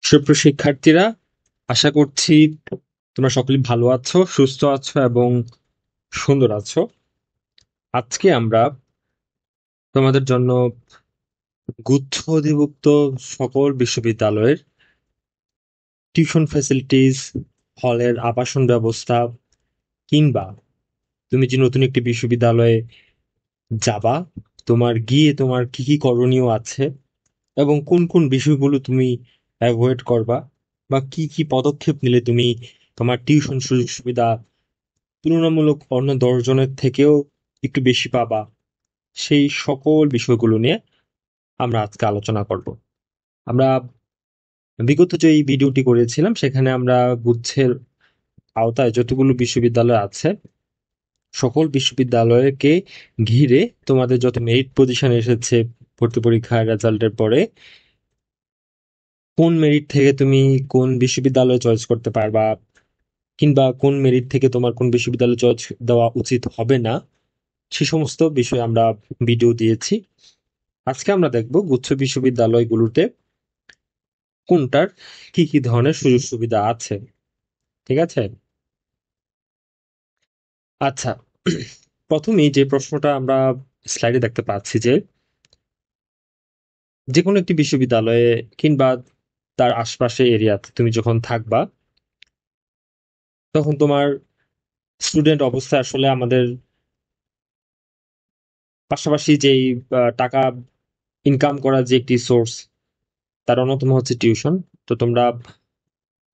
সুপ্রিয় শিক্ষার্থীরা, আশা করছি তোমরা সকলেই ভালো আছো, সুস্থ আছো এবং সুন্দর আছো। আজকে আমরা তোমাদের জন্য গুচ্ছ অধিভুক্ত সকল বিশ্ববিদ্যালয়ের টিউশন ফ্যাসিলিটিস, হলের আবাসন ব্যবস্থা, কিংবা তুমি যে নতুন একটি বিশ্ববিদ্যালয়ে যাবা, তোমার কি কি করণীয় আছে এবং কোন কোন বিষয়গুলো তুমি অ্যাভয়েড করবা, বা কি কি পদক্ষেপ নিলে তুমি তোমার টিউশন সুযোগ সুবিধা তুলনামূলক অন্য ১০ জনের থেকেও একটু বেশি পাবা, সেই সকল বিষয়গুলো নিয়ে আমরা আজকে আলোচনা করব। আমরা বিগত যে এই ভিডিওটি করেছিলাম সেখানে আমরা গুচ্ছের আওতায় যতগুলো বিশ্ববিদ্যালয় আছে সকল বিশ্ববিদ্যালয়কে ঘিরে তোমাদের যত মেরিট পজিশন এসেছে ভর্তি পরীক্ষার রেজাল্টের পরে, কোন মেরিট থেকে তুমি কোন বিশ্ববিদ্যালয় চয়েস করতে পারবা, কিংবা কোন মেরিট থেকে তোমার কোন বিশ্ববিদ্যালয় চয়েস দেওয়া উচিত হবে না, সে সমস্ত বিষয়ে আমরা ভিডিও দিয়েছি। আজকে আমরা দেখব গুচ্ছ বিশ্ববিদ্যালয়গুলোতে কোনটার কি কি ধরনের সুযোগ সুবিধা আছে। ঠিক আছে? আচ্ছা, প্রথমেই যে প্রশ্নটা আমরা স্লাইডে দেখতে পাচ্ছি যে যে কোনো একটি বিশ্ববিদ্যালয়ে কিংবা তার আশপাশে এরিয়াতে তুমি যখন থাকবা তখন তোমার স্টুডেন্ট অবস্থায় আসলে আমাদের পাশাপাশি যেই টাকা ইনকাম করার যে একটি সোর্স, তার অন্যতম হচ্ছে টিউশন। তো তোমরা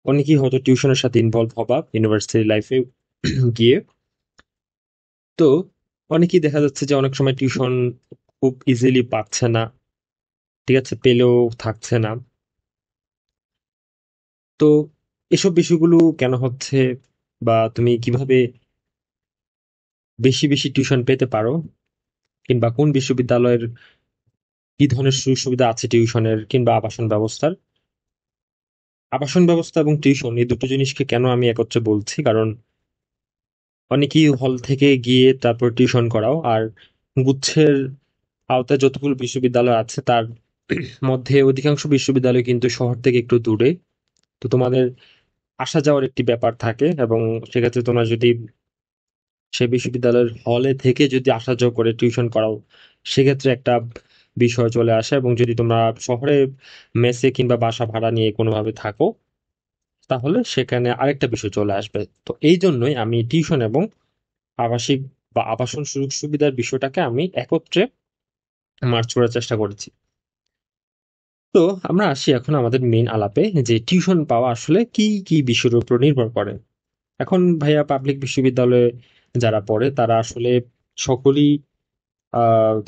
অনেকেই হয়তো টিউশনের সাথে ইনভলভ হবা ইউনিভার্সিটি লাইফে গিয়ে। তো অনেকেই দেখা যাচ্ছে যে অনেক সময় টিউশন খুব ইজিলি পাচ্ছে না, ঠিক আছে, পেলেও থাকছে না। তো এসব বিষয়গুলো কেন হচ্ছে, বা তুমি কিভাবে বেশি বেশি টিউশন পেতে পারো, কিংবা কোন বিশ্ববিদ্যালয়ের কি ধরনের সুযোগ সুবিধা আছে টিউশনের কিংবা আবাসন ব্যবস্থার। আবাসন ব্যবস্থা এবং টিউশন এই দুটো জিনিসকে কেন আমি একত্রে বলছি, কারণ অনেকেই হল থেকে গিয়ে তারপর টিউশন করাও, আর গুচ্ছের আওতায় যতগুলো বিশ্ববিদ্যালয় আছে তার মধ্যে অধিকাংশ বিশ্ববিদ্যালয় কিন্তু শহর থেকে একটু দূরে। তো তোমাদের আসা যাওয়ার একটি ব্যাপার থাকে, এবং সেক্ষেত্রে তোমরা যদি সেই বিশ্ববিদ্যালয়ের হলে থেকে যদি আসা যাওয়া করে টিউশন করাও, সেক্ষেত্রে একটা বিষয় চলে আসে। এবং যদি তোমরা শহরে মেসে কিংবা বাসা ভাড়া নিয়ে কোনোভাবে থাকো, তাহলে সেখানে আরেকটা বিষয় চলে আসবে। তো এই জন্যই আমি টিউশন এবং আবাসিক বা আবাসন সুযোগ সুবিধার বিষয়টাকে আমি একত্রে মার্চ করার চেষ্টা করেছি। তো আমরা আসি এখন আমাদের মেইন আলাপে, যে টিউশন পাওয়া আসলে কি কি বিষয়ের উপর নির্ভর করে। এখন ভাইয়া, পাবলিক বিশ্ববিদ্যালয়ে যারা পড়ে তারা আসলে সকলেই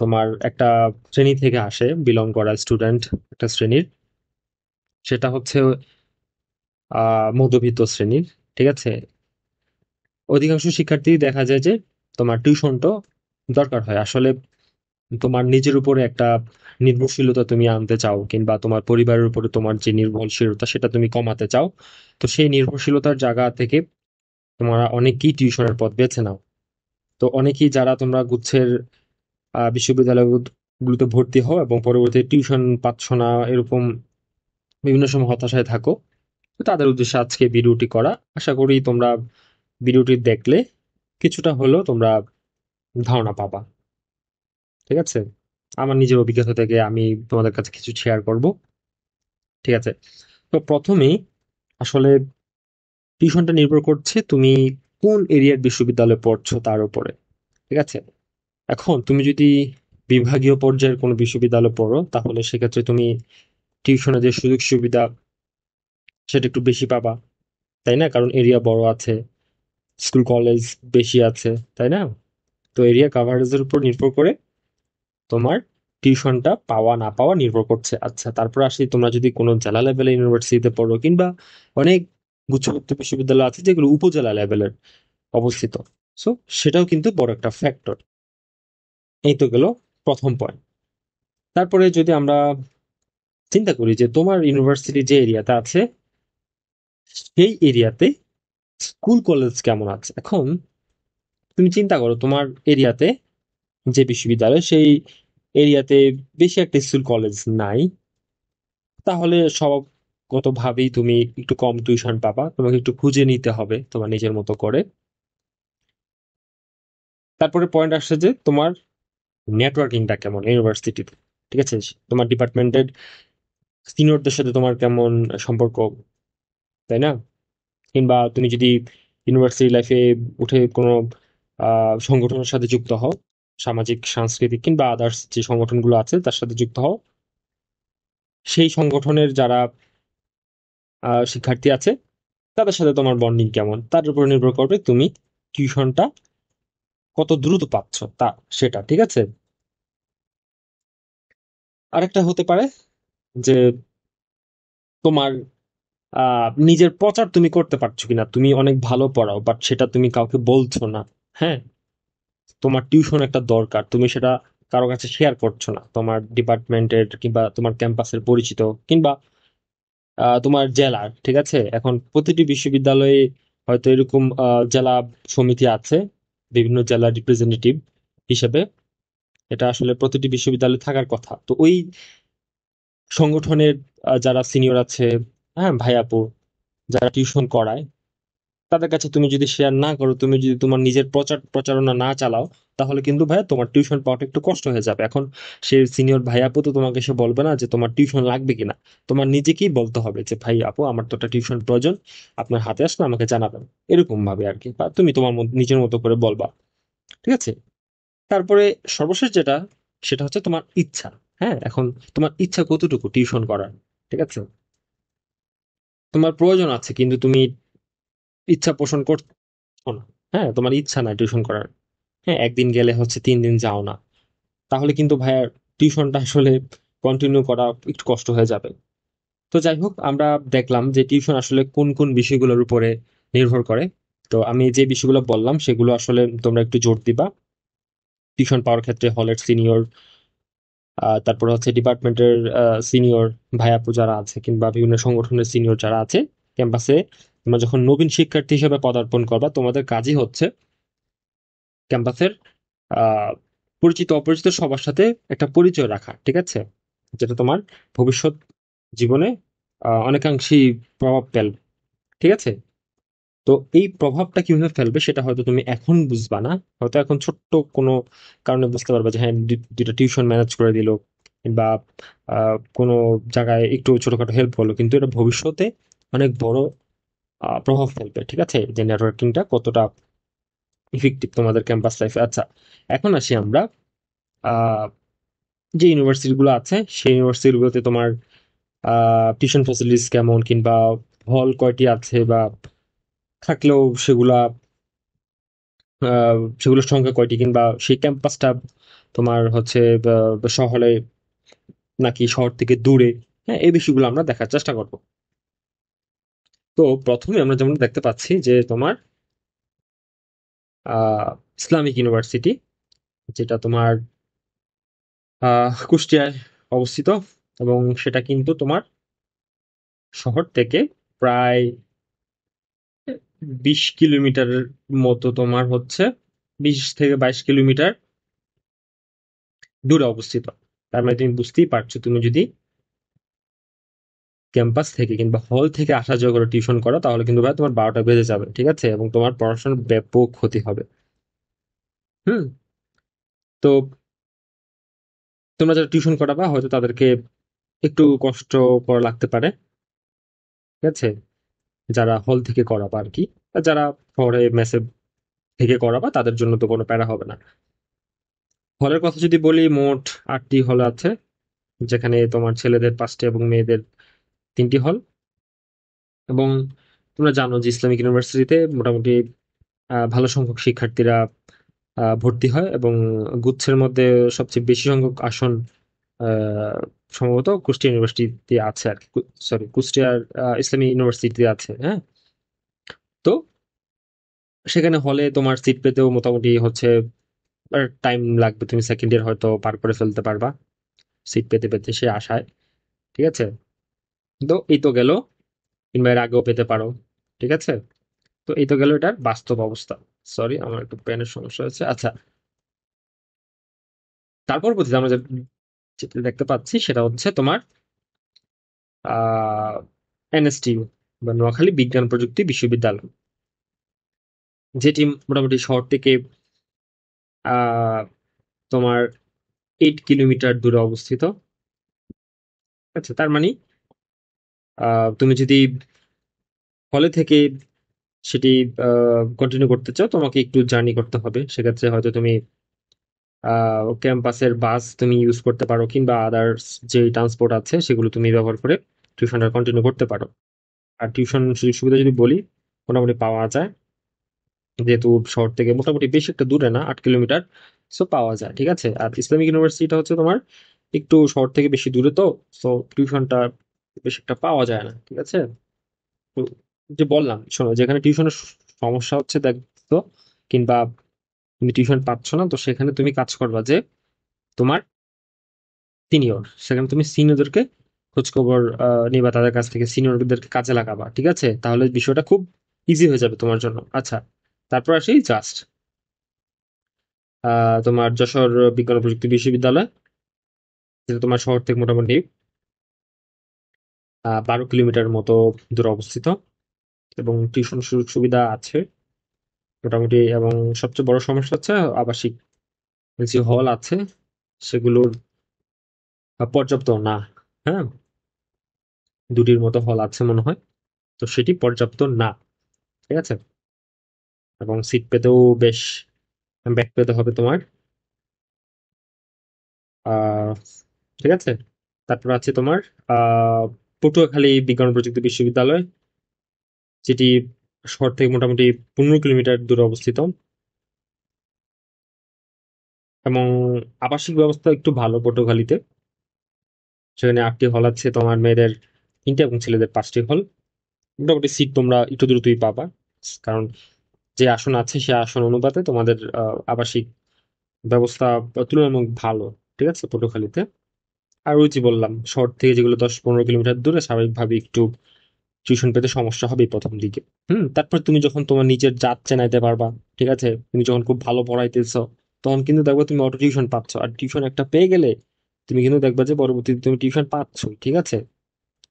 তোমার একটা শ্রেণী থেকে আসে, বিলং করা স্টুডেন্ট একটা শ্রেণীর, সেটা হচ্ছে মধ্যবিত্ত শ্রেণীর। ঠিক আছে? অধিকাংশ শিক্ষার্থী দেখা যায় যে তোমার টিউশনটা দরকার হয় আসলে। তোমার নিজের উপরে একটা নির্ভরশীলতা তুমি আনতে চাও, কিংবা তোমার পরিবারের উপরে তোমার যে নির্ভরশীলতা সেটা তুমি কমাতে চাও। তো সেই নির্ভরশীলতার জায়গা থেকে তোমরা অনেকেই টিউশনের পথ বেছে নাও। তো অনেকেই যারা তোমরা গুচ্ছের বিশ্ববিদ্যালয়গুলোতে ভর্তি হও এবং পরবর্তীতে টিউশন পাচ্ছ না, এরকম বিভিন্ন সময় হতাশায় থাকো, তো তাদের উদ্দেশ্যে আজকে ভিডিওটি করা। আশা করি তোমরা ভিডিওটি দেখলে কিছুটা হলেও তোমরা ধারণা পাবা। ঠিক আছে? আমার নিজের অভিজ্ঞতা থেকে আমি তোমাদের কাছে কিছু শেয়ার করব। ঠিক আছে? তো প্রথমেই আসলে টিউশনটা নির্ভর করছে তুমি কোন এরিয়ার বিশ্ববিদ্যালয়ে পড়ছো তার উপরে। ঠিক আছে? এখন তুমি যদি বিভাগীয় পর্যায়ের কোনো বিশ্ববিদ্যালয়ে পড়ো, তাহলে সেক্ষেত্রে তুমি টিউশনের যে সুযোগ সুবিধা সেটা একটু বেশি পাবা, তাই না? কারণ এরিয়া বড় আছে, স্কুল কলেজ বেশি আছে, তাই না? তো এরিয়া কাভারেজের উপর নির্ভর করে তোমার টিউশনটা পাওয়া না পাওয়া নির্ভর করছে। আচ্ছা, তারপর আসি, তোমরা যদি কোনো জেলা লেভেলের ইউনিভার্সিটিতে পড়ো, কিংবা অনেক গুচ্ছভিত্ত বিশ্ববিদ্যালয় আছে যেগুলো উপজেলা লেভেলের অবস্থিত, সো সেটাও কিন্তু বড় একটা ফ্যাক্টর। এই তো গেল প্রথম পয়েন্ট। তারপরে যদি আমরা চিন্তা করি যে তোমার ইউনিভার্সিটি যে এরিয়াতে আছে সেই এরিয়াতে স্কুল কলেজ কেমন আছে। এখন তুমি চিন্তা করো, তোমার এরিয়াতে যে বিশ্ববিদ্যালয় সেই এরিয়াতে বেশি একটা স্কুল কলেজ নাই, তাহলে ব্যক্তিগতভাবেই তুমি একটু কম টিউশন পাবা, তোমাকে একটু খুঁজে নিতে হবে তোমার নিজের মতো করে। তারপরে পয়েন্ট আসছে যে তোমার নেটওয়ার্কিংটা কেমন ইউনিভার্সিটিতে, ঠিক আছে? তোমার ডিপার্টমেন্টের সিনিয়রদের সাথে তোমার কেমন সম্পর্ক, তাই না? কিংবা তুমি যদি ইউনিভার্সিটি লাইফে উঠে কোনো সংগঠনের সাথে যুক্ত হও, সামাজিক সাংস্কৃতিক কিংবা আদার্স যে সংগঠনগুলো আছে তার সাথে যুক্ত হও, সেই সংগঠনের যারা শিক্ষার্থী আছে তাদের সাথে তোমার বন্ডিং কেমন, তার উপর নির্ভর করবে তুমি টিউশনটা কত দ্রুত পাচ্ছ তা, সেটা ঠিক আছে। আরেকটা হতে পারে যে তোমার নিজের প্রচার তুমি করতে পারছো কিনা, তুমি অনেক ভালো পড়াও বাট সেটা তুমি কাউকে বলছো না। হ্যাঁ, তোমার টিউশন একটা দরকার, তুমি সেটা কারো কাছে শেয়ার করছো না, তোমার ডিপার্টমেন্টের কিংবা তোমার ক্যাম্পাসের পরিচিত কিংবা তোমার জেলার, ঠিক আছে? এখন প্রতিটি বিশ্ববিদ্যালয়ে হয়তো এরকম জেলা সমিতি আছে, বিভিন্ন জেলা রিপ্রেজেন্টেটিভ হিসেবে। এটা আসলে প্রতিটি বিশ্ববিদ্যালয়ে থাকার কথা। তো ওই সংগঠনের যারা সিনিয়র আছে, হ্যাঁ ভাই আপু, যারা টিউশন করায়, তাদের কাছে তুমি যদি শেয়ার না করো, তুমি যদি তোমার নিজের প্রচারণা না চালাও, তাহলে কিন্তু ভাইয়া তোমার টিউশন পাওয়াটা একটু কষ্ট হয়ে যাবে। এখন সে সিনিয়র ভাই আপু তো তোমাকে সে বলবে না যে তোমার টিউশন লাগবে কিনা, তোমার নিজেকেই বলতে হবে যে ভাই আপু আমার তো একটা টিউশন প্রয়োজন, আপনার হাতে আসলে আমাকে জানাবেন, এরকম ভাবে আর কি, বা তুমি তোমার নিজের মতো করে বলবা, ঠিক আছে? তারপরে সর্বশেষ যেটা, সেটা হচ্ছে তোমার ইচ্ছা। হ্যাঁ, এখন তোমার ইচ্ছা কতটুকু টিউশন করার, ঠিক আছে? তোমার প্রয়োজন আছে কিন্তু তুমি ইচ্ছা পোষণ করছো না। হ্যাঁ, তোমার ইচ্ছা নাই টিউশন করার। হ্যাঁ, একদিন গেলে হচ্ছে 3 দিন যাও না, তাহলে কিন্তু ভাইয়া টিউশনটা আসলে কন্টিনিউ করা একটু কষ্ট হয়ে যাবে। তো যাই হোক, আমরা দেখলাম যে টিউশন আসলে কোন কোন বিষয়গুলোর উপরে নির্ভর করে। তো আমি যে বিষয়গুলো বললাম সেগুলো আসলে তোমরা একটু জোর দিবা টিউশন পাওয়ার ক্ষেত্রে। হলের সিনিয়র, তারপর হচ্ছে ডিপার্টমেন্টের সিনিয়র ভাইয়াপু যারা আছে কিংবা বিভিন্ন সংগঠনের সিনিয়র যারা আছে ক্যাম্পাসে, তোমরা যখন নবীন শিক্ষার্থী হিসেবে পদার্পণ করবা, তোমাদের কাজই হচ্ছে ক্যাম্পাসের আহ পরিচিত অপরিচিত সবার সাথে একটা পরিচয় রাখা, ঠিক আছে? যেটা তোমার ভবিষ্যৎ জীবনে অনেকাংশেই প্রভাব ফেলবে, ঠিক আছে? তো এই প্রভাবটা কিভাবে ফেলবে সেটা হয়তো তুমি এখন বুঝবা না, হয়তো এখন ছোট্ট কোনো কারণে বুঝতে পারবে যে হ্যাঁ, দুইটা টিউশন ম্যানেজ করে দিল বা কোনো জায়গায় একটু ছোটখাটো হেল্প করলো, কিন্তু এটা ভবিষ্যতে অনেক বড় প্রভাব ফেলবে, ঠিক আছে? যে নেটওয়ার্কিংটা কতটা ইফেক্টিভ তোমাদের ক্যাম্পাস লাইফে। আচ্ছা, এখন আসি আমরা আহ, যে ইউনিভার্সিটি গুলো আছে সেই ইউনিভার্সিটি গুলোতে তোমার টিউশন ফ্যাসিলিটিস কেমন, কিংবা হল কয়টি আছে, বা থাকলেও সেগুলা সেগুলোর সংখ্যা কয়টি, কিংবা সেই ক্যাম্পাসটা তোমার হচ্ছে শহরে নাকি শহর থেকে দূরে। হ্যাঁ, এই বিষয়গুলো আমরা দেখার চেষ্টা করব। তো প্রথমে আমরা যেমন দেখতে পাচ্ছি যে তোমার আহ ইসলামিক ইউনিভার্সিটি, যেটা তোমার কুষ্টিয়ায় অবস্থিত, এবং সেটা কিন্তু তোমার শহর থেকে প্রায় 20 কিলোমিটারের মতো তোমার হচ্ছে, 20 থেকে 22 কিলোমিটার দূরে অবস্থিত। তার মানে তুমি বুঝতেই পারছো, তুমি যদি ক্যাম্পাস থেকে কিংবা হল থেকে আসা যাওয়া করে টিউশন করো, তাহলে কিন্তু ভাই তোমার 12টা বেজে যাবে, ঠিক আছে? এবং তোমার পড়াশোনার ব্যাপক ক্ষতি হবে। হুম। তো তোমরা যারা টিউশন করাবা হয়তো তাদেরকে একটু কষ্ট করা লাগতে পারে, ঠিক আছে? যারা হল থেকে করাবা আর কি, আর যারা শহরে মেসে থেকে করাবা তাদের জন্য তো কোনো প্যারা হবে না। হলের কথা যদি বলি, মোট 8টি হল আছে, যেখানে তোমার ছেলেদের 5টি এবং মেয়েদের 3টি হল। এবং তোমরা জানো যে ইসলামিক ইউনিভার্সিটিতে মোটামুটি ভালো সংখ্যক শিক্ষার্থীরা ভর্তি হয়, এবং গুচ্ছের মধ্যে সবচেয়ে বেশি সংখ্যক আসন আহ, সম্ভবত কুষ্টিয়া ইউনিভার্সিটিতে আছে আর কি, সরি কুষ্টিয়ার ইসলামী ইউনিভার্সিটিতে আছে। হ্যাঁ, তো সেখানে হলে তোমার সিট পেতেও মোটামুটি হচ্ছে টাইম লাগবে, তুমি সেকেন্ড ইয়ার হয়তো পার করে ফেলতে পারবা সিট পেতে পেতে সে আশায়, ঠিক আছে? তো এই তো গেল, কিংবা এর আগেও পেতে পারো, ঠিক আছে? তো এই তো গেল এটার বাস্তব অবস্থা। সরি, আমার একটু পেনের সমস্যা হয়েছে। আচ্ছা, তারপর পরবর্তীতে আমরা যেটা দেখতে পাচ্ছি সেটা হচ্ছে তোমার এনএসটিইউ বা নোয়াখালী বিজ্ঞান প্রযুক্তি বিশ্ববিদ্যালয়, যেটি মোটামুটি শহর থেকে আহ তোমার 8 কিলোমিটার দূরে অবস্থিত। আচ্ছা, তার মানে তুমি যদি হলে থেকে সেটি কন্টিনিউ করতে চাও, তোমাকে একটু জার্নি করতে হবে। সেক্ষেত্রে হয়তো তুমি ক্যাম্পাসের বাস তুমি ইউজ করতে পারো, কিংবা আদার্স যে ট্রান্সপোর্ট আছে সেগুলো তুমি ব্যবহার করে টিউশনটা কন্টিনিউ করতে পারো। আর টিউশন সুযোগ সুবিধা যদি বলি, মোটামুটি পাওয়া যায়, যেহেতু শহর থেকে মোটামুটি বেশি একটা দূরে না, 8 কিলোমিটার, সো পাওয়া যায়। ঠিক আছে। আর ইসলামিক ইউনিভার্সিটিটা হচ্ছে তোমার একটু শহর থেকে বেশি দূরে, তো সো টিউশনটা বেশি একটা পাওয়া যায় না। ঠিক আছে। তো যে বললাম, শোনো, যেখানে টিউশনের সমস্যা হচ্ছে দেখতো, কিংবা তুমি টিউশন পাচ্ছ না, তো সেখানে তুমি কাজ করবা যে তোমার সিনিয়র, সেখানে তুমি সিনিয়রদেরকে খোঁজ খবর নিবা, তাদের কাছ থেকে সিনিয়রদেরকে কাজে লাগাবা। ঠিক আছে, তাহলে বিষয়টা খুব ইজি হয়ে যাবে তোমার জন্য। আচ্ছা, তারপর আসি জাস্ট তোমার যশোর বিজ্ঞান ও প্রযুক্তি বিশ্ববিদ্যালয়, যেটা তোমার শহর থেকে মোটামুটি 12 কিলোমিটার মতো দূরে অবস্থিত, এবং টিউশন সুযোগ সুবিধা আছে মোটামুটি। এবং সবচেয়ে বড় সমস্যা হচ্ছে আবাসিক যে হল আছে সেগুলোর পর্যাপ্ত না। হ্যাঁ, দুটির মতো হল আছে মনে হয়, তো সেটি পর্যাপ্ত না। ঠিক আছে। এবং সিট পেতেও বেশ ব্যাক পেতে হবে তোমার। আহ ঠিক আছে। তারপর আছে তোমার আহ পটুয়াখালী বিজ্ঞান ও প্রযুক্তি বিশ্ববিদ্যালয়, যেটি শহর থেকে মোটামুটি 15 কিলোমিটার দূরে অবস্থিত, এবং আবাসিক ব্যবস্থা একটু ভালো পটুয়াখালীতে। সেখানে 8টি হল আছে, তোমার মেয়েদের 3টে এবং ছেলেদের 5টি হল। মোটামুটি সিট তোমরা একটু দ্রুতই পাবা, কারণ যে আসন আছে সে আসন অনুপাতে তোমাদের আবাসিক ব্যবস্থা তুলনামূলক ভালো। ঠিক আছে, পটুয়াখালীতে। আর ওই যে বললাম, শহর থেকে যেগুলো 10-15 কিলোমিটার দূরে, স্বাভাবিকভাবে একটু টিউশন পেতে সমস্যা হবে প্রথম দিকে। তারপর তুমি যখন তোমার নিজের জাত চেনাইতে পারবা, ঠিক আছে, তুমি যখন খুব ভালো পড়াইতেছো, তখন কিন্তু দেখবা তুমি অটো টিউশন পাচ্ছ। আর টিউশন একটা পেয়ে গেলে তুমি কিন্তু দেখবা যে পরবর্তীতে তুমি টিউশন পাচ্ছই। ঠিক আছে।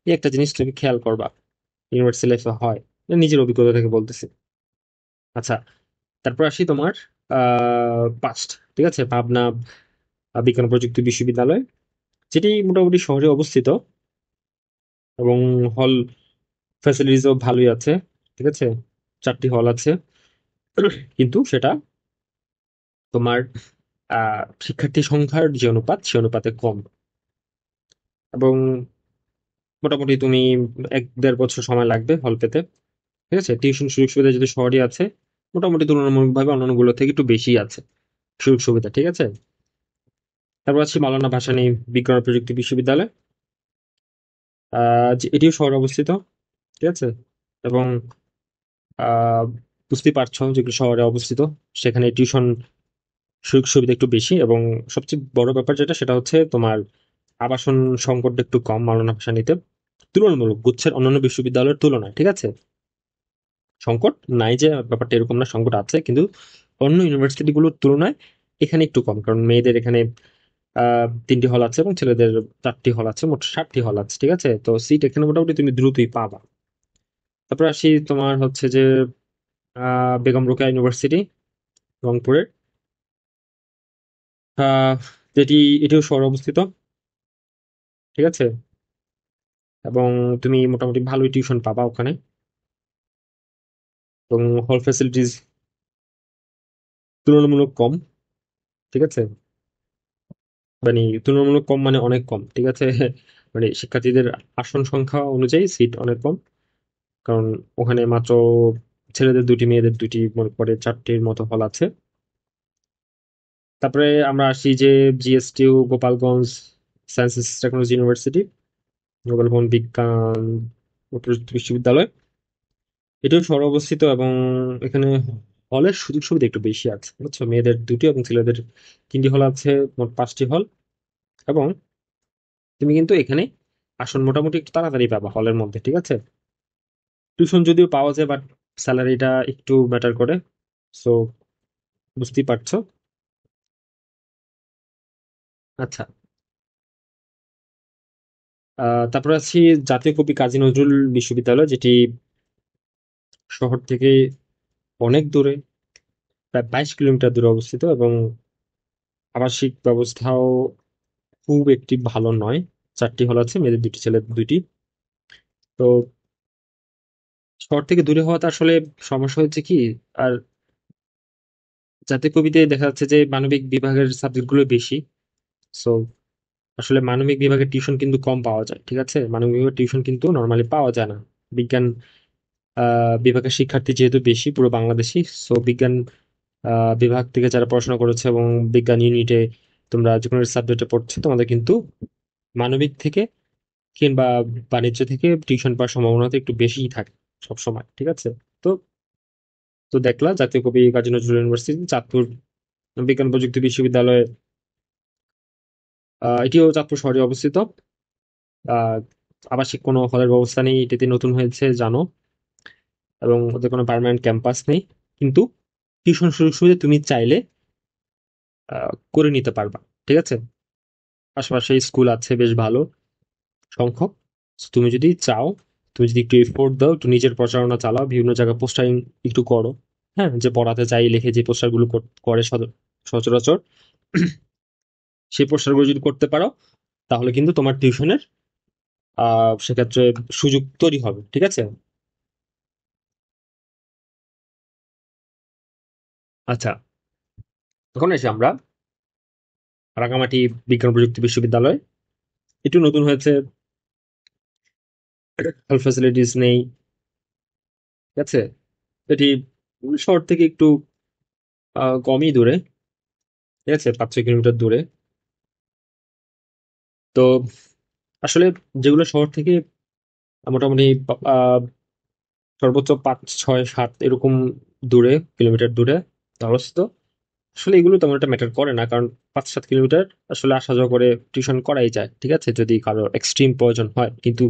এই একটা জিনিস তুমি খেয়াল করবা, ইউনিভার্সিটি লাইফে হয়, এটা নিজের অভিজ্ঞতা থেকে বলতেছি। আচ্ছা, তারপর আসি তোমার পাস্ট। ঠিক আছে, পাবনা বিজ্ঞান ও প্রযুক্তি বিশ্ববিদ্যালয়, যেটি মোটামুটি শহরে অবস্থিত, এবং হল ফ্যাসিলিটিসও ভালোই আছে। ঠিক আছে, 4টি হল আছে, কিন্তু সেটা তোমার শিক্ষার্থী সংখ্যার যে অনুপাত, সে অনুপাতে কম। এবং মোটামুটি তুমি 1-1.5 বছর সময় লাগবে হল পেতে। ঠিক আছে। টিউশন সুযোগ সুবিধা যদি শহরই আছে, মোটামুটি তুলনামূলকভাবে অন্যান্যগুলো থেকে একটু বেশি আছে সুযোগ সুবিধা। ঠিক আছে। তারপর আছে মাওলানা ভাসানী বিজ্ঞান ও প্রযুক্তি বিশ্ববিদ্যালয়, এটিও শহরে অবস্থিত। ঠিক আছে। এবং আহ বুঝতেই পারছো, যেগুলো শহরে অবস্থিত সেখানে টিউশন সুযোগ সুবিধা একটু বেশি, এবং সবচেয়ে বড় ব্যাপার যেটা, সেটা হচ্ছে তোমার আবাসন সংকটটা একটু কম মাওলানা ভাসানীতে, তুলনামূলক গুচ্ছের অন্যান্য বিশ্ববিদ্যালয়ের তুলনায়। ঠিক আছে। সংকট নাই যে ব্যাপারটা এরকম না, সংকট আছে, কিন্তু অন্য ইউনিভার্সিটি গুলোর তুলনায় এখানে একটু কম, কারণ মেয়েদের এখানে 3টি হল আছে এবং ছেলেদের 4টি হল আছে, মোট 7টি হল আছে। ঠিক আছে, তো সিট এখানে মোটামুটি তুমি দ্রুতই পাবা। তারপর আসি তোমার হচ্ছে যে বেগম রোকেয়া ইউনিভার্সিটি, রংপুরের, আহ যেটি, এটিও শহরে অবস্থিত। ঠিক আছে। এবং তুমি মোটামুটি ভালোই টিউশন পাবা ওখানে, এবং হল ফ্যাসিলিটিস তুলনামূলক কম। ঠিক আছে, মানে তুলনামূলক কম মানে অনেক কম। ঠিক আছে। মানে শিক্ষার্থীদের আসন সংখ্যা অনুযায়ী সিট অনেক কম, কারণ ওখানে মাত্র ছেলেদের 2টি, মেয়েদের 2টি, মনে করে 4টির মতো হল আছে। তারপরে আমরা আসি যে GSTU Gopalganj science technology university, Gopalganj বিজ্ঞান ও প্রযুক্তি বিশ্ববিদ্যালয়, এটিও শহরে অবস্থিত। এবং এখানে হলের সুযোগ সুবিধা একটু বেশি আছে, বুঝছো, মেয়েদের 2টি এবং ছেলেদের 3টি হল আছে, মোট 5টি হল। এবং তুমি কিন্তু এখানে আসন মোটামুটি একটু তাড়াতাড়ি পাবা হলের মধ্যে। ঠিক আছে। টিউশন যদিও পাওয়া যায়, বাট স্যালারিটা একটু ম্যাটার করে, সো বুঝতেই পারছো। আচ্ছা, তারপর আছি জাতীয় কবি কাজী নজরুল বিশ্ববিদ্যালয়, যেটি শহর থেকে অনেক দূরে, প্রায় 22 কিলোমিটার দূরে অবস্থিত, এবং আবাসিক ব্যবস্থাও খুব একটি ভালো নয়। 4টি হল আছে, মেয়েদের 2টি, ছেলেদের 2টি। তো শহর থেকে দূরে হওয়াতে আসলে সমস্যা হচ্ছে কি, আর জাতীয় কবিতে দেখা যাচ্ছে যে মানবিক বিভাগের সাবজেক্ট গুলো বেশি। সো আসলে মানবিক বিভাগের টিউশন কিন্তু কম পাওয়া যায়, ঠিক আছে? মানবিক বিভাগের টিউশন কিন্তু নর্মালি পাওয়া যায় না। বিজ্ঞান বিভাগের শিক্ষার্থী যেহেতু বেশি পুরো বাংলাদেশি, সো বিজ্ঞান বিভাগ থেকে যারা পড়াশোনা করেছে এবং বিজ্ঞান ইউনিটে তোমরা যে কোনো সাবজেক্টে পড়ছো, তোমাদের কিন্তু মানবিক থেকে কিংবা বাণিজ্য থেকে টিউশন পাওয়ার সম্ভাবনা তো একটু বেশিই থাকে সব সময়, ঠিক আছে? তো তো দেখলা জাতীয় কবি কাজী নজরুল ইউনিভার্সিটি চাঁদপুর বিজ্ঞান প্রযুক্তি বিশ্ববিদ্যালয়, এটিও চাঁদপুর শহরে অবস্থিত। আহ আবাসিক কোনো হলের ব্যবস্থা নেই, এটিতে নতুন হয়েছে জানো, এবং ওদের কোনো পার্মানেন্ট ক্যাম্পাস নেই। কিন্তু টিউশন সুযোগ সুবিধা তুমি চাইলে করে নিতে পারবা, ঠিক আছে? আশেপাশে স্কুল আছে বেশ ভালো সংখ্যক। So, তুমি যদি চাও, তুমি যদি একটু এফোর্ট দাও, একটু নিজের প্রচারণা চালাও, বিভিন্ন জায়গায় পোস্টারিং একটু করো, হ্যাঁ, যে পড়াতে চাই লিখে যে পোস্টারগুলো করে সচরাচর, সেই পোস্টারগুলো যদি করতে পারো, তাহলে কিন্তু তোমার টিউশনের সেক্ষেত্রে সুযোগ তৈরি হবে, ঠিক আছে? আচ্ছা, এখন এসে আমরা রাঙামাটি বিজ্ঞান প্রযুক্তি বিশ্ববিদ্যালয়, একটু নতুন হয়েছে, হেলথ ফ্যাসিলিটিস নেই, ঠিক আছে? এটি শহর থেকে একটু কমই দূরে, ঠিক আছে, 5-6 কিলোমিটার দূরে। তো আসলে যেগুলো শহর থেকে মোটামুটি আহ, সর্বোচ্চ 5, 6, 7 এরকম দূরে, কিলোমিটার দূরে অবস্থিত, আসলে এগুলো তেমন একটা ম্যাটার করে না, কারণ 5-7 কিলোমিটার আসলে আসা যাওয়া করে টিউশন করাই যায়, ঠিক আছে, যদি কারো এক্সট্রিম প্রয়োজন হয়। কিন্তু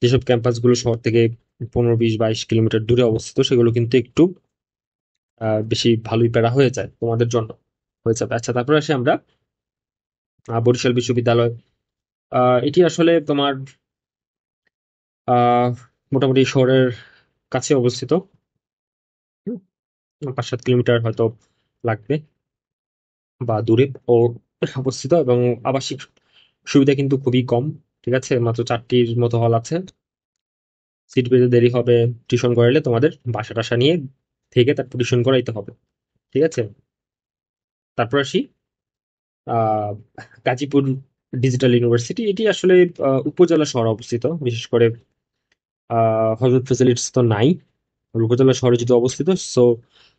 যেসব ক্যাম্পাসগুলো শহর থেকে 15, 20, 22 কিলোমিটার দূরে অবস্থিত, সেগুলো কিন্তু একটু বেশি ভালোই প্যারা হয়ে যায় তোমাদের জন্য, হয়ে যাবে। আচ্ছা, তারপরে আসি আমরা বরিশাল বিশ্ববিদ্যালয়। এটি আসলে তোমার আহ মোটামুটি শহরের কাছে অবস্থিত। হুম, 5-7 কিলোমিটার হয়তো লাগবে, বা দূরে ও অবস্থিত, এবং আবাসিক সুবিধা কিন্তু খুবই কম, ঠিক আছে? মাত্র 4টির মতো হল আছে। সিট পেতে দেরি হবে, টিউশন করাইলে তোমাদের বাসা টাসা নিয়ে থেকে তারপর টিউশন করাইতে হবে, ঠিক আছে? তারপর আসি আহ গাজীপুর ডিজিটাল ইউনিভার্সিটি। এটি আসলে উপজেলা শহরে অবস্থিত, বিশেষ করে হল ফেসিলিটিস তো নাই, উপজেলা শহরে যদি অবস্থিত, সো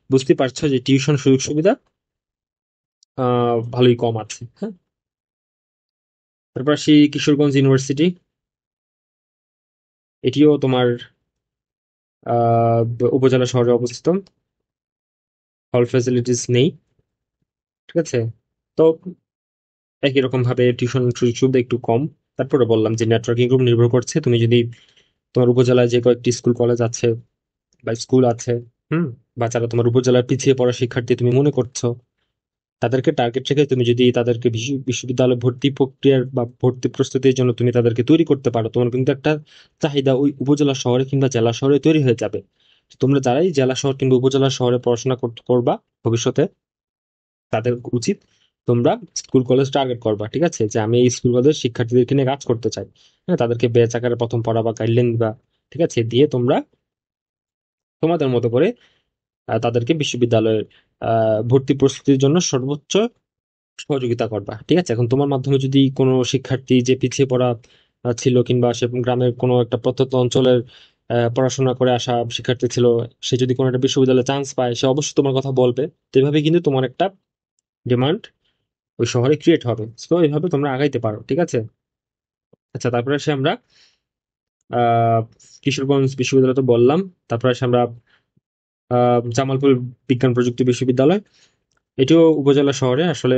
বুঝতে পারছো যে টিউশন সুযোগ সুবিধা ভালোই কম আছে, হ্যাঁ। তারপর আসি কিশোরগঞ্জ ইউনিভার্সিটি। এটিও তোমার উপজেলা শহরে অবস্থিত, হল ফ্যাসিলিটিস নেই, ঠিক আছে? তো একই রকম ভাবে টিউশন সুযোগ সুবিধা একটু কম। তারপরে বললাম যে নেটওয়ার্কিং গ্রুপ নির্ভর করছে, তুমি যদি তোমার উপজেলায় যে কয়েকটি স্কুল কলেজ আছে বা স্কুল আছে, হুম, বা যারা তোমার উপজেলার পিছিয়ে পড়া শিক্ষার্থী তুমি মনে করছো, তাদেরকে টার্গেট রেখে তুমি যদি তাদেরকে বিশ্ববিদ্যালয় ভর্তি প্রক্রিয়ার বা ভর্তি প্রস্তুতির জন্য তুমি তাদেরকে তৈরি করতে পারো, তোমার কিন্তু একটা চাহিদা ওই উপজেলা শহরে কিংবা জেলা শহরে তৈরি হয়ে যাবে। তো তোমরা যারাই জেলা শহর কিংবা উপজেলা শহরে পড়াশোনা করবা ভবিষ্যতে, তাদের উচিত তোমরা স্কুল কলেজ টার্গেট করবা, ঠিক আছে, যে আমি এই স্কুল কলেজের শিক্ষার্থীদেরকে নিয়ে কাজ করতে চাই। হ্যাঁ, তাদেরকে ব্যাচ আকারে প্রথম পড়া বা গাইডলাইন দিবা, ঠিক আছে, দিয়ে তোমরা তোমাদের মতো করে তাদেরকে বিশ্ববিদ্যালয়ের ভর্তি প্রস্তুতির জন্য সর্বোচ্চ সহযোগিতা করবা, ঠিক আছে? এখন তোমার মাধ্যমে যদি কোনো শিক্ষার্থী যে পিছিয়ে পড়া ছিল, কিংবা সে গ্রামের কোনো একটা প্রত্যন্ত অঞ্চলের পড়াশোনা করে আসা শিক্ষার্থী ছিল, সে যদি কোনো একটা বিশ্ববিদ্যালয়ে চান্স পায়, সে অবশ্যই তোমার কথা বলবে। তো এভাবে কিন্তু তোমার একটা ডিমান্ড ওই শহরে ক্রিয়েট হবে। তো এইভাবে তোমরা আগাইতে পারো, ঠিক আছে? আচ্ছা, তারপরে আসে আমরা আহ কিশোরগঞ্জ বিশ্ববিদ্যালয় তো বললাম। তারপরে আসে আমরা জামালপুর বিজ্ঞান প্রযুক্তি বিশ্ববিদ্যালয়। এটিও উপজেলা শহরে আসলে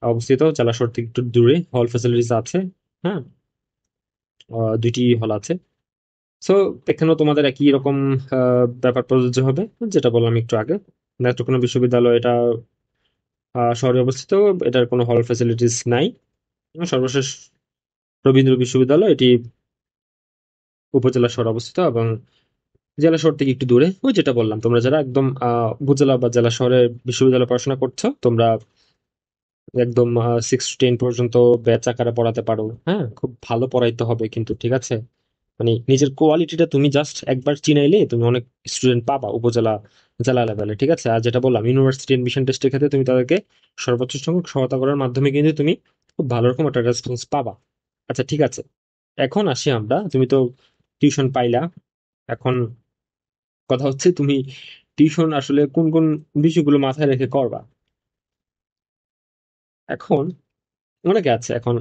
অবস্থিত, জেলা শহর থেকে একটু দূরে, হল ফ্যাসিলিটিস আছে, হ্যাঁ, 2টি হল আছে। সো এখানেও তোমাদের একই রকম ব্যাপার প্রযোজ্য হবে, যেটা বললাম একটু আগে। নেত্রকোনা বিশ্ববিদ্যালয়, এটা শহরে অবস্থিত, এটার কোনো হল ফ্যাসিলিটিস নাই। এবং সর্বশেষ রবীন্দ্র বিশ্ববিদ্যালয় এটি উপজেলা শহরে অবস্থিত এবং জেলা শহর থেকে একটু দূরে। ওই যেটা বললাম, তোমরা যারা একদম উপজেলা বা জেলা শহরে বিশ্ববিদ্যালয়ে পড়াশোনা করছো, তোমরা একদম 6 to 10 পর্যন্ত ব্যাচ আকারে পড়াতে পারো। হ্যাঁ, খুব ভালো পড়াইতে হবে কিন্তু, ঠিক আছে? মানে নিজের কোয়ালিটিটা তুমি জাস্ট একবার চিনাইলে তুমি অনেক স্টুডেন্ট পাবা উপজেলা জেলা লেভেলে, ঠিক আছে? আর যেটা বললাম, ইউনিভার্সিটি এডমিশন টেস্টের ক্ষেত্রে তুমি তাদেরকে সর্বোচ্চ সংখ্যক সহায়তা করার মাধ্যমে কিন্তু তুমি খুব ভালো রকম একটা রেসপন্স পাবা। আচ্ছা, ঠিক আছে, এখন আসি আমরা। তুমি তো টিউশন পাইলা। এখন কথা হচ্ছে, তুমি টিউশন আসলে কোন কোন বিষয়গুলো মাথায় রেখে করবা? এখন অনেকে আছে, এখন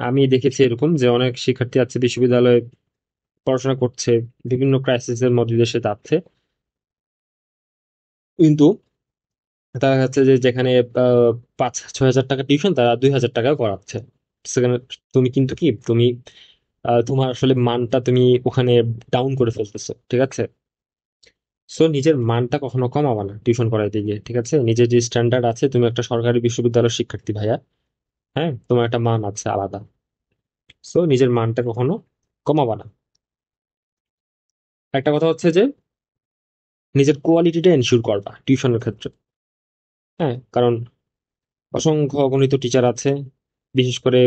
আমি দেখেছি এরকম যে অনেক শিক্ষার্থী আছে বিশ্ববিদ্যালয়ে পড়াশোনা করছে, বিভিন্ন ক্রাইসিসের মধ্যে দিয়ে সে যাচ্ছে, কিন্তু দেখা যাচ্ছে যে যেখানে 5-6 হাজার টাকা টিউশন, তারা 2,000 টাকাও করাচ্ছে। সেখানে তুমি কিন্তু কি, তুমি তোমার আসলে মানটা তুমি ওখানে ডাউন করে ফেলতেছো, ঠিক আছে? সো নিজের মানটা কখনো কমাবা না টিউশন করাইতে গিয়ে, ঠিক আছে? নিজের যে স্ট্যান্ডার্ড আছে, তুমি একটা সরকারি বিশ্ববিদ্যালয়ের শিক্ষার্থী ভাইয়া। হ্যাঁ, তোমার একটা মান আছে আলাদা। সো নিজের মানটা কখনো কমাবা না। একটা কথা হচ্ছে যে নিজের কোয়ালিটিটা এনশিওর করবা টিউশনের ক্ষেত্রে। হ্যাঁ, কারণ অসংখ্য অগণিত টিচার আছে, বিশেষ করে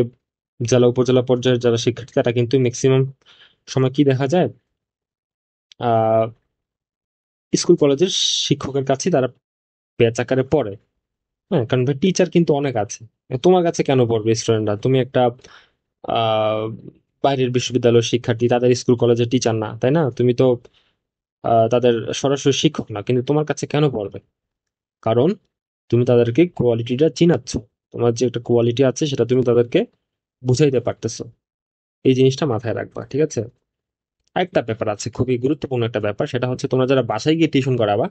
জেলা উপজেলা পর্যায়ের যারা শিক্ষার্থী, তারা কিন্তু ম্যাক্সিমাম সময় কি দেখা যায়, আহ স্কুল কলেজের শিক্ষকের কাছে তারা ব্যাচ আকারে পড়ে। হ্যাঁ, কারণ টিচার কিন্তু অনেক আছে। তোমার কাছে কেন পড়বে স্টুডেন্টরা? তুমি একটা আহ বাইরের বিশ্ববিদ্যালয়ের শিক্ষার্থী, তাদের স্কুল কলেজের টিচার না, তাই না? তুমি তো তাদের সরাসরি শিক্ষক না, কিন্তু তোমার কাছে কেন পড়বে? কারণ তুমি তাদেরকে কোয়ালিটিটা চিনাচ্ছ। তোমার যে একটা কোয়ালিটি আছে সেটা তুমি তাদেরকে বুঝাইতে পারতেছো। এই জিনিসটা মাথায় রাখবা, ঠিক আছে? আরেকটা ব্যাপার আছে, খুবই গুরুত্বপূর্ণ একটা ব্যাপার, সেটা হচ্ছে তোমরা যারা বাসায় গিয়ে টিউশন করাবা,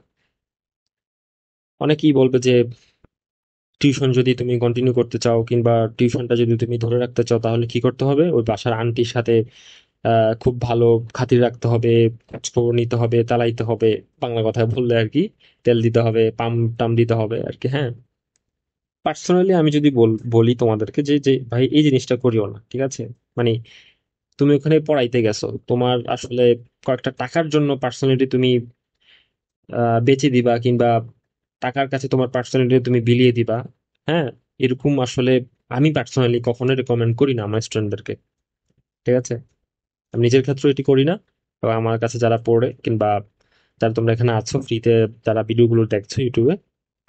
অনেকেই বলবে যে টিউশন যদি তুমি কন্টিনিউ করতে চাও কিংবা টিউশনটা যদি তুমি ধরে রাখতে চাও, তাহলে কি করতে হবে? ওই বাসার আন্টির সাথে খুব ভালো খাতির রাখতে হবে, খোঁজ খবর নিতে হবে, চালাইতে হবে, বাংলা কথায় বললে আর কি। তেল দিতে হবে, পাম টাম দিতে হবে আর কি। হ্যাঁ, পার্সোনালি আমি যদি বলি তোমাদেরকে যে যে ভাই, এই জিনিসটা করিও না, ঠিক আছে? মানে তুমি ওখানে পড়াইতে গেছো, তোমার আসলে কয়েকটা টাকার জন্য পার্সোনালিটি তুমি বেচে দিবা, কিংবা টাকার কাছে তোমার পার্সোনালিটি তুমি বিলিয়ে দিবা। হ্যাঁ, এরকম আসলে আমি পার্সোনালি কখনো রেকমেন্ড করি না আমার স্টুডেন্টদেরকে, ঠিক আছে? আমি নিজের ক্ষেত্রে এটি করি না, এবং আমার কাছে যারা পড়ে কিংবা যারা তোমরা এখানে আছো ফ্রিতে, যারা ভিডিওগুলো দেখছো ইউটিউবে,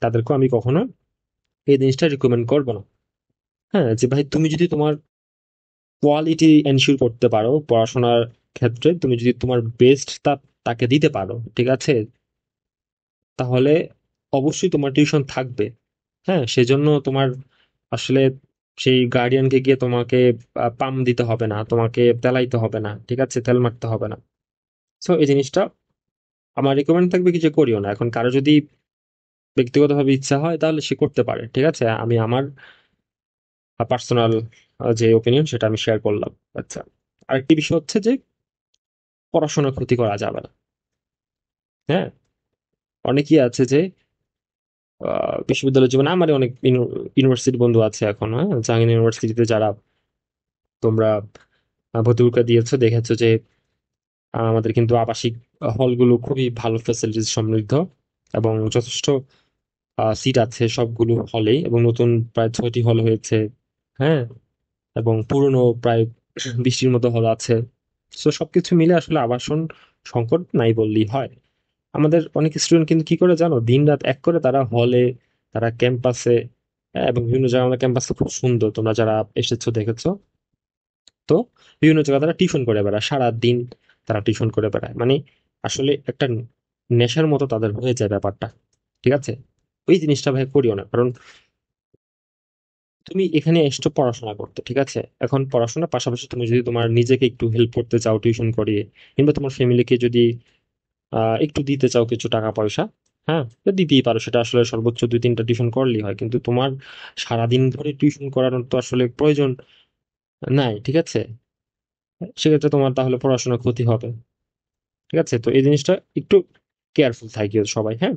তাদেরকেও আমি কখনো এই জিনিসটা রিকমেন্ড করবো না। হ্যাঁ, যে ভাই তুমি যদি তোমার কোয়ালিটি এনশিওর করতে পারো পড়াশোনার ক্ষেত্রে, তুমি যদি তোমার বেস্ট তাকে দিতে পারো, ঠিক আছে, তাহলে অবশ্যই তোমার টিউশন থাকবে। হ্যাঁ, সেজন্য তোমার আসলে সেই গার্ডিয়ানকে গিয়ে তোমাকে পাম দিতে হবে না, তোমাকে তেলাইতে হবে না, ঠিক আছে, তেল মারতে হবে না। সো এই জিনিসটা আমার রিকমেন্ড থাকবে কি, যে করিও না। এখন কারো যদি ব্যক্তিগতভাবে ইচ্ছা হয় তাহলে সে করতে পারে, ঠিক আছে? আমি আমার পার্সোনাল যে ওপিনিয়ন সেটা আমি শেয়ার করলাম। আচ্ছা, আরেকটি বিষয় হচ্ছে যে পড়াশোনার ক্ষতি করা যাবে না। হ্যাঁ, অনেকেই আছে যে বিশ্ববিদ্যালয় জীবনে, আমার অনেক ইউনিভার্সিটি বন্ধু আছে এখন, হ্যাঁ, জাহাঙ্গীর ইউনিভার্সিটিতে যারা তোমরা ভর্তি পরীক্ষা দিয়েছো, দেখেছো যে আমাদের কিন্তু আবাসিক হলগুলো খুবই ভালো ফ্যাসিলিটিস সমৃদ্ধ, এবং যথেষ্ট সিট আছে সবগুলো হলেই, এবং নতুন প্রায় 6টি হল হয়েছে। হ্যাঁ, এবং পুরনো প্রায় 20টির মতো হল আছে। তো সবকিছু মিলে আসলে আবাসন সংকট নাই বললেই হয়। আমাদের অনেক স্টুডেন্ট কিন্তু কি করে জানো, দিন রাত এক করে তারা হলে, তারা ক্যাম্পাসে, এবং বিভিন্ন জায়গায়, আমাদের ক্যাম্পাসটা খুব সুন্দর, তোমরা যারা এসেছো দেখেছো তো। বিভিন্ন জায়গায় তারা টিউশন করে বেড়ায় সারা দিন, তারা টিউশন করে বেড়ায়, মানে আসলে একটা নেশার মতো তাদের হয়ে যায় ব্যাপারটা, ঠিক আছে? ওই জিনিসটা ভাই করিও না, কারণ তুমি এখানে এসছো পড়াশোনা করতে, ঠিক আছে? এখন পড়াশোনার পাশাপাশি তুমি যদি তোমার নিজেকে একটু হেল্প করতে চাও টিউশন করিয়ে, কিংবা তোমার ফ্যামিলিকে যদি একটু দিতে চাও কিছু টাকা পয়সা, হ্যাঁ, তো দিতেই পারো। সেটা আসলে সর্বোচ্চ 2-3টা টিউশন করলেই হয়, কিন্তু তোমার সারাদিন ধরে টিউশন করানোর তো আসলে প্রয়োজন নাই, ঠিক আছে? সেক্ষেত্রে তোমার তাহলে পড়াশোনার ক্ষতি হবে, ঠিক আছে? তো এই জিনিসটা একটু কেয়ারফুল থাকিও সবাই, হ্যাঁ।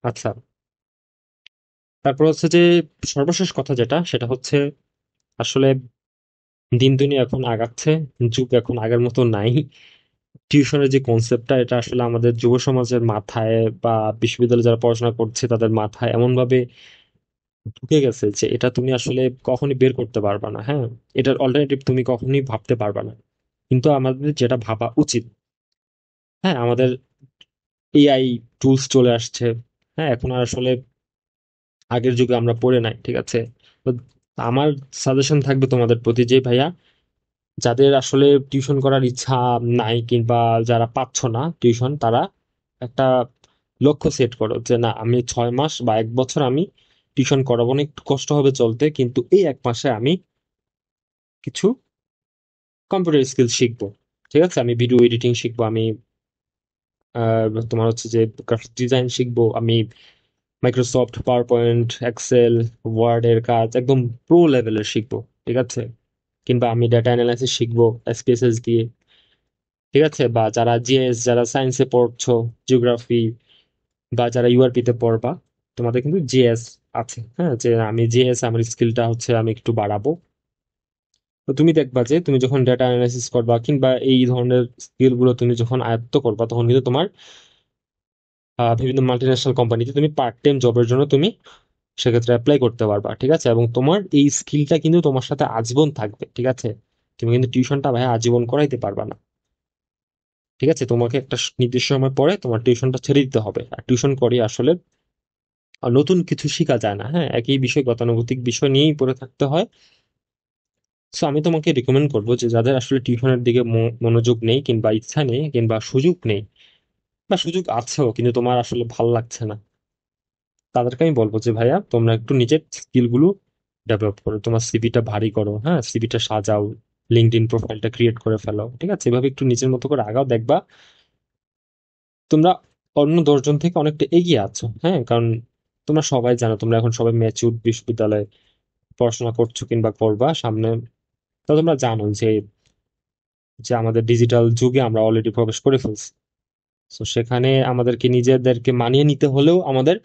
আচ্ছা, তারপর হচ্ছে যে সর্বশেষ কথা যেটা, সেটা হচ্ছে আসলে দিন দিনই এখন আগাচ্ছে, যুগ এখন আগের মতো নাই। টিউশনের যে কনসেপ্টটা, এটা আসলে আমাদের যুব সমাজের মাথায় বা বিশ্ববিদ্যালয়ে যারা পড়াশোনা করছে তাদের মাথায় এমন ভাবে ঢুকে গেছে যে এটা তুমি আসলে কখনই বের করতে পারবা না। হ্যাঁ, এটার অল্টারনেটিভ তুমি কখনোই ভাবতে পারবা না। কিন্তু আমাদের যেটা ভাবা উচিত, হ্যাঁ, আমাদের এআই টুলস চলে আসছে। হ্যাঁ, এখন আর আসলে আগের যুগে আমরা পড়ে নাই, ঠিক আছে? তো আমার সাজেশন থাকবে তোমাদের প্রতি যে ভাইয়া, যাদের আসলে টিউশন করার ইচ্ছা নাই কিংবা যারা পাচ্ছ না টিউশন, তারা একটা লক্ষ্য সেট করো যে না, আমি 6 মাস বা 1 বছর আমি টিউশন করাবো না, একটু কষ্ট হবে চলতে, কিন্তু এই 1 মাসে আমি কিছু কম্পিউটার স্কিল শিখবো। ঠিক আছে, আমি ভিডিও এডিটিং শিখবো, আমি তোমার হচ্ছে যে গ্রাফিক ডিজাইন শিখবো, আমি Microsoft PowerPoint, Excel, Word এর কাজ একদম প্রো লেভেলের শিখবো। ঠিক আছে, কিংবা আমি ডেটা অ্যানালাইসিস শিখবো এসপিএসএস দিয়ে। ঠিক আছে, বা যারা জিএস, যারা সায়েন্সে পড়ছো, জিওগ্রাফি, বা যারা ইউআরপি তে পড়বা, তোমাদের কিন্তু জিএস আছে। হ্যাঁ, যে আমি জিএস আমার স্কিলটা হচ্ছে আমি একটু বাড়াবো। তো তুমি দেখবা যে তুমি যখন ডেটা অ্যানালাইসিস করবা কিংবা এই ধরনের স্কিল গুলো তুমি যখন আয়ত্ত করবা, তখন কিন্তু তোমার বিভিন্ন মাল্টিন্যাশনাল কোম্পানিতে তুমি পার্ট টাইম জবের জন্য তুমি সেক্ষেত্রে অ্যাপ্লাই করতে পারবা। ঠিক আছে, এবং তোমার এই স্কিলটা কিন্তু তোমার সাথে আজীবন থাকবে। ঠিক আছে, তুমি কিন্তু টিউশনটা ভাই আজীবন করাইতে পারবা না। ঠিক আছে, তোমাকে একটা নির্দিষ্ট সময় পরে তোমার টিউশনটা ছেড়ে দিতে হবে। আর টিউশন করে আসলে নতুন কিছু শেখা যায় না। হ্যাঁ, একই বিষয়, গতানুগতিক বিষয় নিয়েই পড়ে থাকতে হয়। সো আমি তোমাকে রিকমেন্ড করবো যে যাদের আসলে টিউশনের দিকে মনোযোগ নেই কিংবা ইচ্ছা নেই কিংবা সুযোগ নেই, বা সুযোগ আছেও কিন্তু তোমার আসলে ভাল লাগছে না, তাদেরকে আমি বলবো যে ভাইয়া তোমরা একটু নিজের স্কিল গুলো ডেভেলপ করো, তোমার সিভিটা ভারী করো, হ্যাঁ, সিভিটা সাজাও, লিঙ্কডইন প্রোফাইলটা ক্রিয়েট করে ফেলো। ঠিক আছে, এভাবে একটু নিজের মতো করে আগাও, দেখবা তোমরা অন্য 10 জন থেকে অনেকটা এগিয়ে আছো। হ্যাঁ, কারণ তোমরা সবাই জানো, তোমরা এখন সবাই ম্যাচিউর বিশ্ববিদ্যালয়ে পড়াশোনা করছো কিংবা করবা সামনে। তো তোমরা জানো যে যে আমাদের ডিজিটাল যুগে আমরা অলরেডি প্রবেশ করে ফেলছি। তো সেখানে আমাদেরকে নিজেদেরকে মানিয়ে নিতে হলেও আমাদের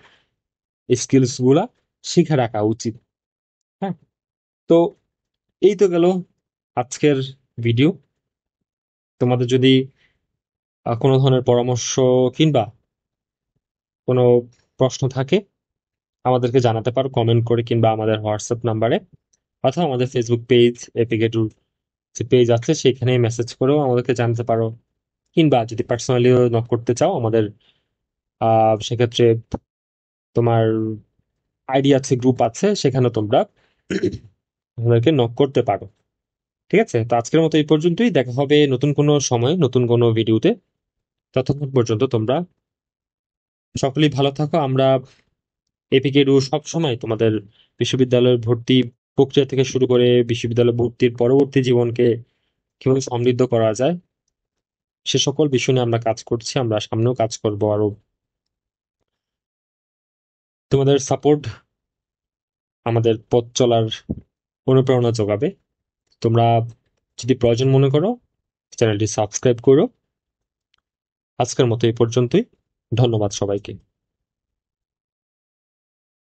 স্কিলস গুলা শিখে রাখা উচিত। হ্যাঁ, তো এই তো গেল আজকের ভিডিও। তোমাদের যদি কোনো ধরনের পরামর্শ কিংবা কোনো প্রশ্ন থাকে, আমাদেরকে জানাতে পারো কমেন্ট করে কিংবা আমাদের হোয়াটসঅ্যাপ নাম্বারে, অথবা আমাদের ফেসবুক পেজ, এপিকেটুর যে পেজ আছে সেখানে মেসেজ করেও আমাদেরকে জানতে পারো। কিংবা যদি পার্সোনালিও নক করতে চাও আমাদের, সেক্ষেত্রে তোমার আইডি আছে, গ্রুপ আছে, সেখানে তোমরা আমাদেরকে নক করতে পারো। ঠিক আছে, তো আজকের মতো এই পর্যন্তই, দেখা হবে নতুন কোনো সময় নতুন কোনো ভিডিওতে। ততক্ষণ পর্যন্ত তোমরা সকলেই ভালো থাকো। আমরা এপিকেডু সব সময় তোমাদের বিশ্ববিদ্যালয়ের ভর্তি প্রক্রিয়া থেকে শুরু করে বিশ্ববিদ্যালয় ভর্তির পরবর্তী জীবনকে কিভাবে সমৃদ্ধ করা যায় সে সকল বিষয় নিয়ে আমরা কাজ করছি, আমরা সামনেও কাজ করব আরো। তোমাদের সাপোর্ট আমাদের পথ চলার অনুপ্রেরণা যোগাবে। তোমরা যদি প্রয়োজন মনে করো, চ্যানেলটি সাবস্ক্রাইব করো। আজকের মতো এই পর্যন্তই। ধন্যবাদ সবাইকে।